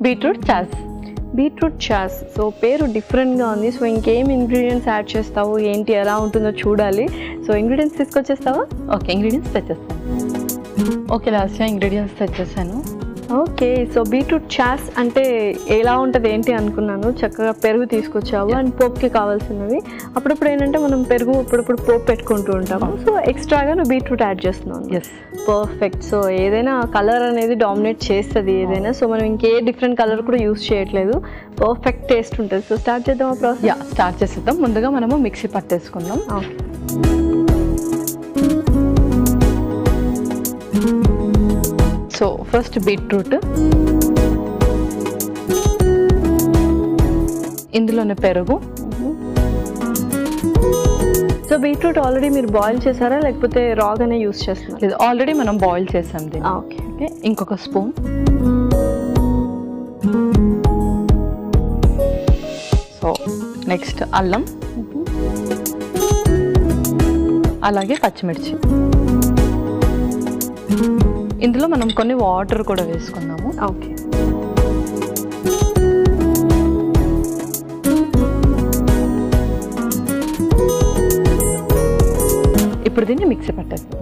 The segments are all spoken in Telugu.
Beetroot chaas. Beetroot chaas. So పేరు డిఫరెంట్గా ఉంది. సో ఇంకేం ఇంగ్రీడియంట్స్ యాడ్ చేస్తావు, ఏంటి, ఎలా ఉంటుందో చూడాలి. సో ఇంగ్రీడియంట్స్ తీసుకొచ్చేస్తావా? ఓకే, ఇంగ్రీడియంట్స్ తెచ్చేస్తాను. ఓకే, లాస్ట్ ఇంగ్రీడియంట్స్ తెచ్చేసాను. ఓకే, సో బీట్రూట్ చాస్ అంటే ఎలా ఉంటుంది ఏంటి అనుకున్నాను. చక్కగా పెరుగు తీసుకొచ్చావు అండ్ పోప్కి కావాల్సినవి. అప్పుడప్పుడు ఏంటంటే మనం పెరుగు అప్పుడప్పుడు పోపు పెట్టుకుంటూ ఉంటాము. సో ఎక్స్ట్రాగా నువ్వు బీట్రూట్ యాడ్ చేస్తున్నావు. Yes, perfect. సో ఏదైనా కలర్ అనేది డామినేట్ చేస్తుంది ఏదైనా. సో మనం ఇంకే డిఫరెంట్ కలర్ కూడా యూస్ చేయట్లేదు. పర్ఫెక్ట్ టేస్ట్ ఉంటుంది. సో స్టార్ట్ చేద్దాం ఆ ప్రాసెస్. యా, స్టార్ట్ చేసేద్దాం. ముందుగా మనము మిక్సీ పట్టేసుకుందాం. ఓకే. సో ఫస్ట్ బీట్రూట్, ఇందులోనే పెరుగు. సో బీట్రూట్ ఆల్రెడీ మీరు బాయిల్ చేశారా లేకపోతే రాగానే యూస్ చేస్తున్నారు? లేదు, ఆల్రెడీ మనం బాయిల్ చేసాం దీన్ని. ఓకే. ఓకే, ఇంకొక స్పూన్. సో నెక్స్ట్ అల్లం, అలాగే పచ్చిమిర్చి. ఇందులో మనం కొన్ని వాటర్ కూడా వేసుకున్నాము. ఓకే. ఇప్పుడు దీన్ని మిక్సీ పట్టేస్తాం.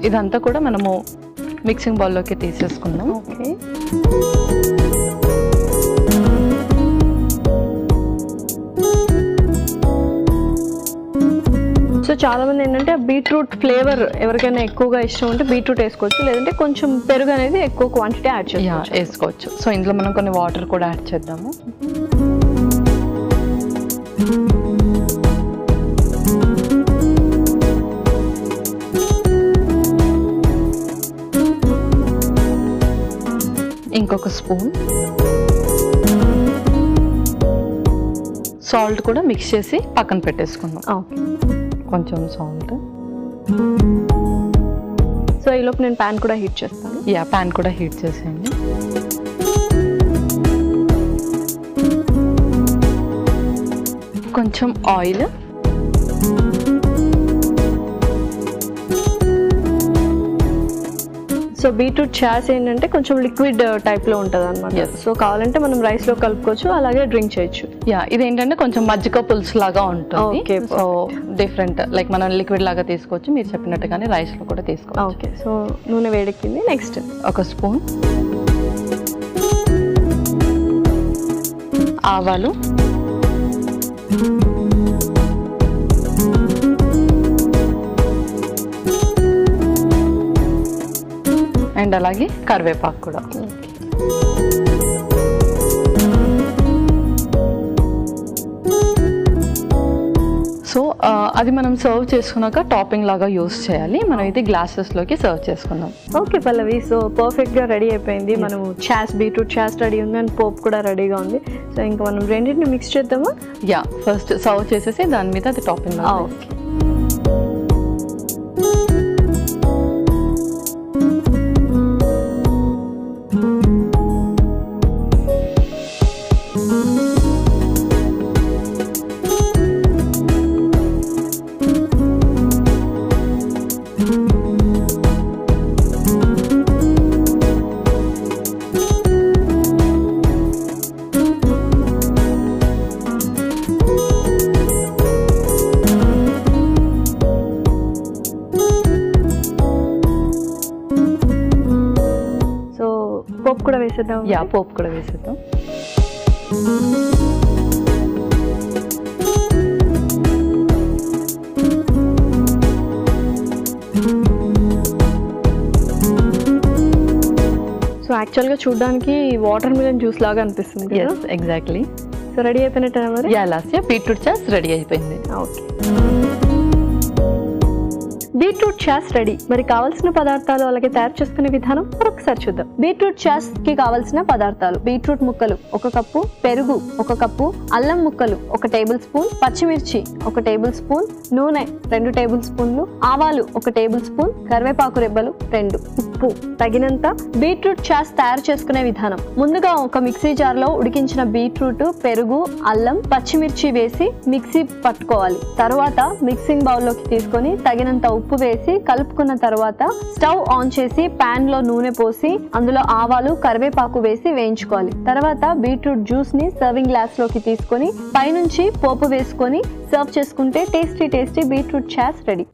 ఇదంతా కూడా మనము మిక్సింగ్ బౌల్లోకి తీసేసుకుందాం. ఓకే. సో చాలా మంది ఏంటంటే బీట్రూట్ ఫ్లేవర్ ఎవరికైనా ఎక్కువగా ఇష్టం ఉంటే బీట్రూట్ వేసుకోవచ్చు, లేదంటే కొంచెం పెరుగు అనేది ఎక్కువ క్వాంటిటీ యాడ్ వేసుకోవచ్చు. సో ఇందులో మనం కొన్ని వాటర్ కూడా యాడ్ చేద్దాము. ఇంకొక స్పూన్ సాల్ట్ కూడా మిక్స్ చేసి పక్కన పెట్టేసుకుందాం. ఓకే. కొంచెం సాల్ట్. సో ఈలోపు నేను ప్యాన్ కూడా హీట్ చేస్తాను. యా, ప్యాన్ కూడా హీట్ చేసేయండి. కొంచెం ఆయిల్, సో బీట్రూట్ చాస్ ఏంటంటే కొంచెం లిక్విడ్ టైప్లో ఉంటుంది అనమాట. సో కావాలంటే మనం రైస్లో కలుపుకోవచ్చు, అలాగే డ్రింక్ చేయొచ్చు. యా, ఇదేంటంటే కొంచెం మజ్జిగ పులుసు లాగా ఉంటుంది. ఓకే. సో డిఫరెంట్, లైక్ మనం లిక్విడ్ లాగా తీసుకోవచ్చు, మీరు చెప్పినట్టుగానే రైస్లో కూడా తీసుకోవచ్చు. ఓకే. సో నూనె వేడెక్కింది. నెక్స్ట్ ఒక స్పూన్ ఆవాలు, అండ్ అలాగే కరివేపాకు కూడా. సో అది మనం సర్వ్ చేసుకున్నాక టాపింగ్ లాగా యూస్ చేయాలి. మనం ఇది గ్లాసెస్లోకి సర్వ్ చేసుకుందాం. ఓకే పల్లవి, సో పర్ఫెక్ట్గా రెడీ అయిపోయింది. మనము చాస్, బీట్రూట్ చాస్ రెడీ ఉంది అండ్ పోప్ కూడా రెడీగా ఉంది. సో ఇంకా మనం రెండింటిని మిక్స్ చేద్దామా? యా, ఫస్ట్ సర్వ్ చేసేసి దాని మీద అది టాపింగ్ లాగా. ఓకే. పోపు కూడా వేసేద్దాం. యా, పోపు కూడా వేసేద్దాం. సో యాక్చువల్గా చూడడానికి వాటర్ మిలన్ జ్యూస్ లాగా అనిపిస్తుంది. ఎగ్జాక్ట్లీ. సో రెడీ అయిపోయినట్టు మరి? Yeah, last beetroot chaas ready అయిపోయింది. Okay, beetroot chaas ready. మరి కావాల్సిన పదార్థాలు అలాగే తయారు చేసుకునే విధానం మరొకసారి ఒకసారి చూద్దాం. బీట్రూట్ చాస్ కి కావాల్సిన పదార్థాలు: బీట్రూట్ ముక్కలు 1 కప్పు, పెరుగు 1 కప్పు, అల్లం ముక్కలు 1 టేబుల్ స్పూన్, పచ్చిమిర్చి 1 టేబుల్ స్పూన్, నూనె 2 టేబుల్ స్పూన్లు, ఆవాలు 1 టేబుల్ స్పూన్, కరివేపాకు రెబ్బలు 2, ఉప్పు తగినంత. బీట్రూట్ చాస్ తయారు చేసుకునే విధానం: ముందుగా ఒక మిక్సీ జార్ లో ఉడికించిన బీట్రూట్, పెరుగు, అల్లం, పచ్చిమిర్చి వేసి మిక్సీ పట్టుకోవాలి. తర్వాత మిక్సింగ్ బౌల్లోకి తీసుకొని తగినంత ఉప్పు వేసి కలుపుకున్న తర్వాత స్టవ్ ఆన్ చేసి పాన్ లో నూనె పోసి అందులో ఆవాలు, కరివేపాకు వేసి వేయించుకోవాలి. తర్వాత బీట్రూట్ జ్యూస్ ని సర్వింగ్ గ్లాస్ లోకి తీసుకొని పైనుంచి పోపు వేసుకొని సర్వ్ చేసుకుంటే టేస్టీ బీట్రూట్ చాస్ రెడీ.